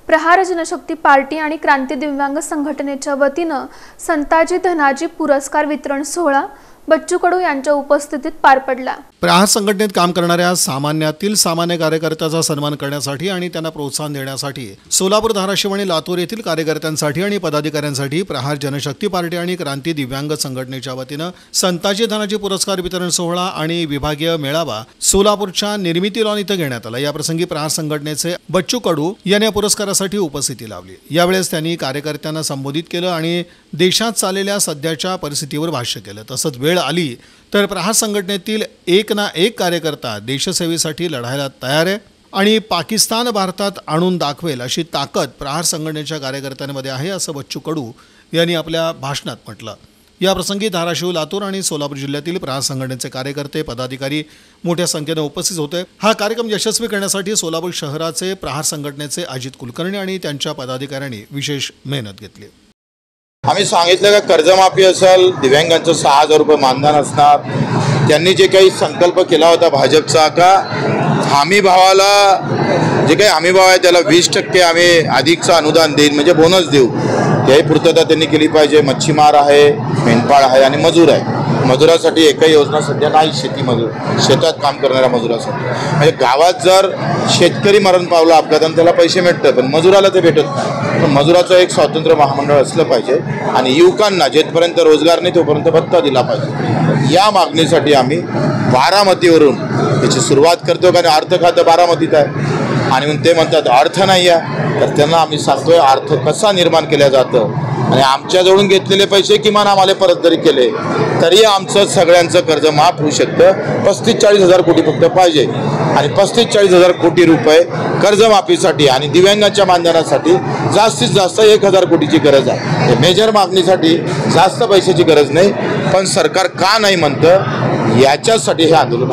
Prahar Janshakti party आणि क्रांती दिव्यांग संघटनेच्या वतीनं संताजी धनाजी पुरस्कार वितरण सोहळा बच्चू कडू यांच्या उपस्थितीत पार पडला। प्रहार संघटनेत काम करणाऱ्या सामान्यातील सामान्य कार्यकर्त्याचा सन्मान करण्यासाठी आणि त्यांना प्रोत्साहन देण्यासाठी सोलापूर, धाराशिव आणि लातूर येथील कार्यकर्त्यांसाठी आणि पदाधिकाऱ्यांसाठी प्रहार जनशक्ती पार्टी आणि क्रांती दिव्यांग संघटनेच्या वतीनं संताजी धनाजी पुरस्कार वितरण सोहळा आणि विभागीय मेळावा सोलापूरच्या निर्मिती लॉन इथं घेण्यात आला। याप्रसंगी प्रहार संघटनेचे बच्चू कडू यांनी पुरस्कारासाठी उपस्थिती लावली। यावेळेस त्यांनी कार्यकर्त्यांना संबोधित केलं आणि देशात चाललेल्या सध्याच्या परिस्थितीवर भाष्य केलं। तसंच वेळ आली तर प्रहार संघटनेतील एक ना एक कार्यकर्ता देशसेवेसाठी लढायला तयार आहे आणि पाकिस्तान भारतात आणून दाखवेल अशी ताकद प्रहार संघटनेच्या कार्यकर्त्यांमध्ये आहे, असं बच्चू कडू यांनी आपल्या भाषणात म्हटलं। या प्रसंगी धाराशिव, लातूर आणि सोलापूर जिल्ह्यातील प्रहार संघटनेचे कार्यकर्ते, पदाधिकारी मोठ्या संख्येने उपस्थित होते। हा कार्यक्रम यशस्वी करण्यासाठी सोलापूर शहराचे प्रहार संघटनेचे अजित कुलकर्णी आणि त्यांच्या पदाधिकाऱ्यांनी विशेष मेहनत घेतली। आम्ही सांगितलं का कर्जमाफी असेल, दिव्यांगांचं 6,000 रुपये मानधन असणार, त्यांनी जे काही संकल्प केला होता भाजपचा का हमी भावाला जे काही हमी भाव आहे त्याला 20% आम्ही अधिकचं अनुदान देईन म्हणजे बोनस देऊ, त्याही पूर्तता त्यांनी केली पाहिजे। मच्छीमार आहे, मेंढपाळ आहे आणि मजूर आहे। मजुरासाठी एकही योजना सध्या नाही, शेतात काम करणाऱ्या मजुरासाठी। म्हणजे गावात जर शेतकरी मरण पावला अपघाताने त्याला पैसे मिळतात, पण मजुराला ते भेटत नाही। पण मजुराचं एक स्वतंत्र महामंडळ असलं पाहिजे आणि युवकांना जेथपर्यंत रोजगार नाही तोपर्यंत भत्ता दिला पाहिजे। या मागणीसाठी आम्ही बारामतीवरून याची सुरुवात करतो, कारण अर्थ खातं बारामतीत आहे आणि मग ते म्हणतात अर्थ नाही आहे, तर त्यांना आम्ही सांगतोय अर्थ कसा निर्माण केला जातं आणि आमच्याजवळून घेतलेले पैसे किमान आम्हाला परत जरी केले तरी आमचं सगळ्यांचं कर्ज माफ होऊ शकतं। 35-40 हजार कोटी फक्त पाहिजे आणि 35-40 हजार कोटी रुपये कर्जमाफीसाठी आणि दिव्यांगांच्या मानधनासाठी जास्तीत जास्त 1,000 कोटीची गरज आहे। मेजर मागणीसाठी जास्त पैशाची गरज नाही, पण सरकार का नाही म्हणतं याच्यासाठी हे आंदोलन